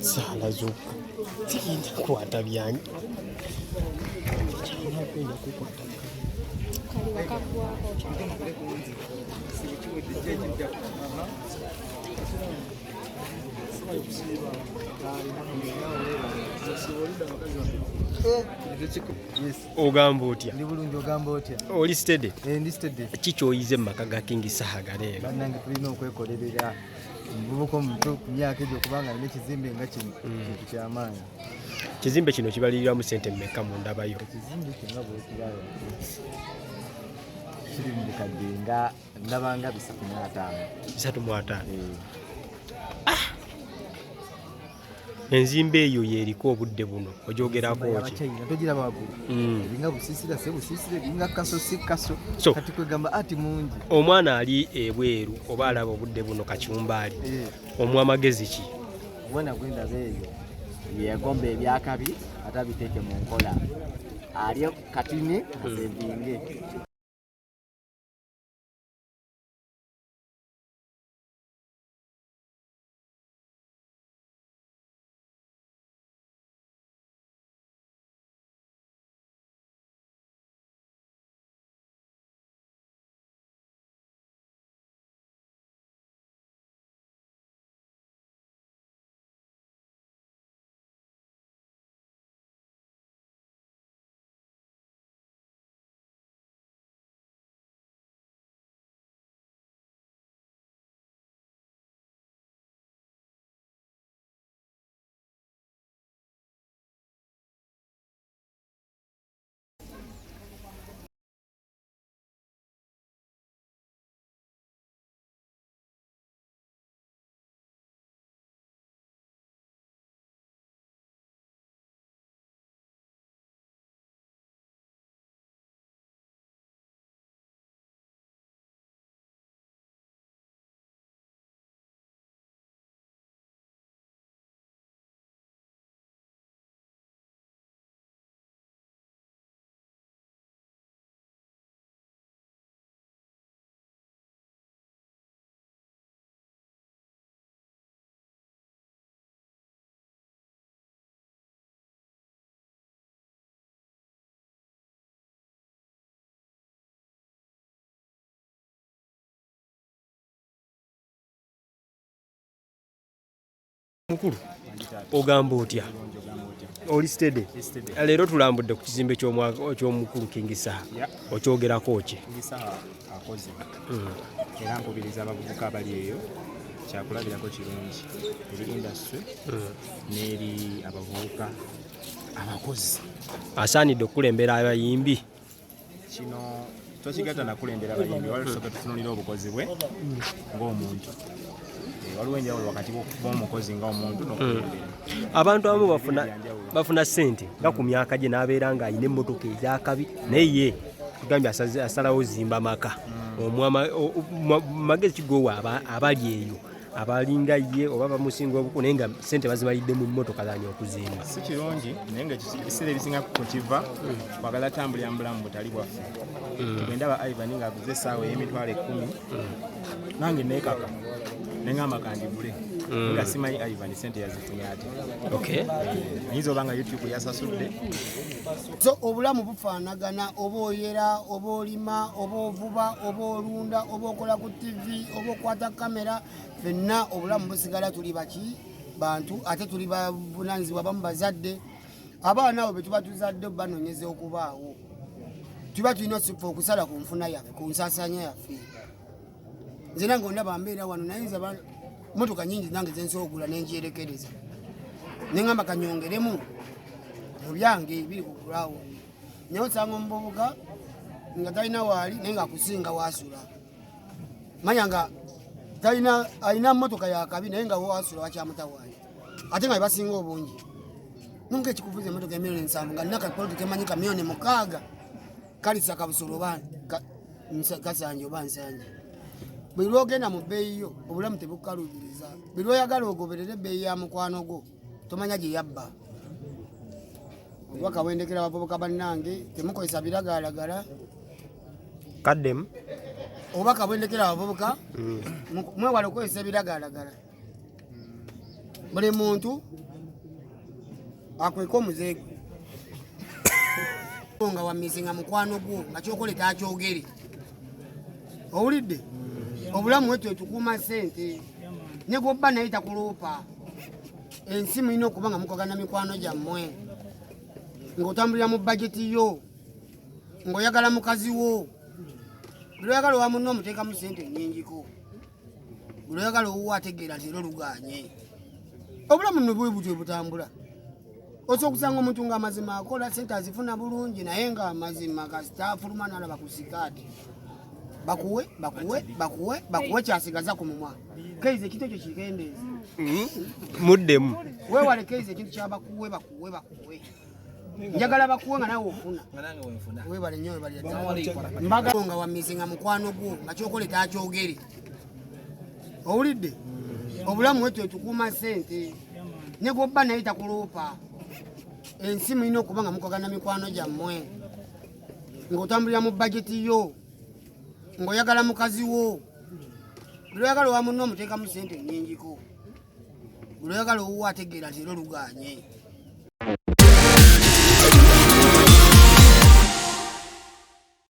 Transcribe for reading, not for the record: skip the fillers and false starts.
Sala zo tikinda kwata byanyi china kwenda kukwata kali wakakuwa ogamba otya ndi bulungi ogamba otya oli steady ndi steady kikyoyize mu maka ga King Saha galeero bannange tulina okwekolerera omuvubuka omuto ku myaka egyo kubanga alina ekizimbe nga kino kintu kyamaanyi. Ekizimbe kino kibaliriramu sente mmeka mu ndabayo? Ekizimbe kino bwekiraba kiri mu bukadde nga ndabanga 350. Enzimbe eyo yeriko obudde buno ogyogerako ki? Togiraba waggulu eringa busiisira se busiisira eringa kaso si kaso kati kwegamba ati mungi. Omwana ali ebweru oba alaba obudde buno kakyumbaali omwa magezi ki? Omwana gwendaba eyo yegomba ebyakabi atabiteeke mu nkola alyo katini asevinge. Mukulu ogamba otya? Oli steady? Leero tulambudde ku kizimbe ky'omukulu King Saha okyogerako ki? King Saha akoze era nkubiriza abavubuka abali eyo kyakulabirako kirungi eri industry n'eri abavubuka abakozi. Asaanidde okukulembera abayimbi? Kino tokigatta nakulembera abayimbi wali tusooka tutunulira obukozi bwe ng'omuntu. Waliwo enjawulo wakati bw'omukozi ng'omuntu n'okulembera. Abantu abamu bafuna ssente nga ku myaka gye n'abeera ng'alina emmotoka ez'akabi naye ye tugambye asalawo zimba maka. Magezi kigowa abali eyo abalinga ye oba bamusinga obukulu naye nga ssente bazimalidde mu mmotoka zaani okuzimba. Si kirungi naye nga ebiseera ebisinga ku kiva twagala tambulira mu bulamu butali bwaffe. Bwendaba Ivan ng'aguze essaawa ey'emitwalo 10 nange neekaka nengamba kandibule nga simanyi Ivan sente yazifunye ate. Ayinza oba nga YouTube yasasudde. So obulamu bufaanagana, oba oyera oba olima oba ovuba oba olunda oba okola ku TV oba okwata kamera, fenna obulamu busigala tuli baki bantu ate tuli bavunaanyizibwa bamu bazadde. Abaana abo be tuba tuzadde banoonyeza okubaawo. Tuba tulina okusala ku nfuna yaffe ku nsaasaanya yaffe. nze nange ondaba mbeera wano nayinza motoka nyingi nange zensobola okugula nenjerekereza neŋŋamba kanyongeremu mu byange biri kugulawo naye osanga omuvubuka nga talina waali naye nga akusinga wasula manya nga alina motoka yakabi naye nga wasula wakyamutawaali ate nga bebasinga obungi nunga ekikuvuza emotoka emiliyoni 7 nga nina kapolotika emanyika miliyoni 6 kalisa kabusolo kasanje oba nsanje buli lwogenda mu bbeeyi yo obulamu tebukukalubiriza buli lwoyagala ogoberere ebbeeyi ya mukwano gwo tomanya gye yabba obubaka bwendekera abavubuka bannange temukozesa biragalalagala kaddemu obubaka bwendekera abavubuka mwewala okukozesa ebiragalalagala buli muntu akweka omuzeego nga wamizinga mukwano gwo nga kyokole takyogere owulidde obulamu wetwe tukuuma sente negobba naye takuloopa ensi mulina okuba nga mukogana mikwano gyammwe ng'otambulira mu bajeti yo ng'oyagala mukazi wo buli oyagala owa munno omuteekamu sente nnyingiko buli oyagala owuwa ategeera nti era oluganye obulamu nno bwe butwe butambula osobola okusanga omuntu ng'amazima akola sente azifuna bulungi naye ng'amazima kasita afuluma n'alaba ku sikaati bakuwe kyasigaza ku mumwa keize ekintu ekyo kikendeeza muddemu weewale keize ekintu kyabakuwe njagala bakuwe nga nawe ofuna weebale nnyo mbaga nga wamizinga mukwano gwo nga kyokole takyogere owulidde obulamu wetwe tukuuma sente negobba naye takuloopa ensi mulina okuba nga mukogana mikwano gyammwe ng'otambulira mu bajeti yo ng'oyagala mukazi wo buli oyagala owa munno omuteekamu sente nnyingiko buli oyagala owuwa ategeera nti era oluganye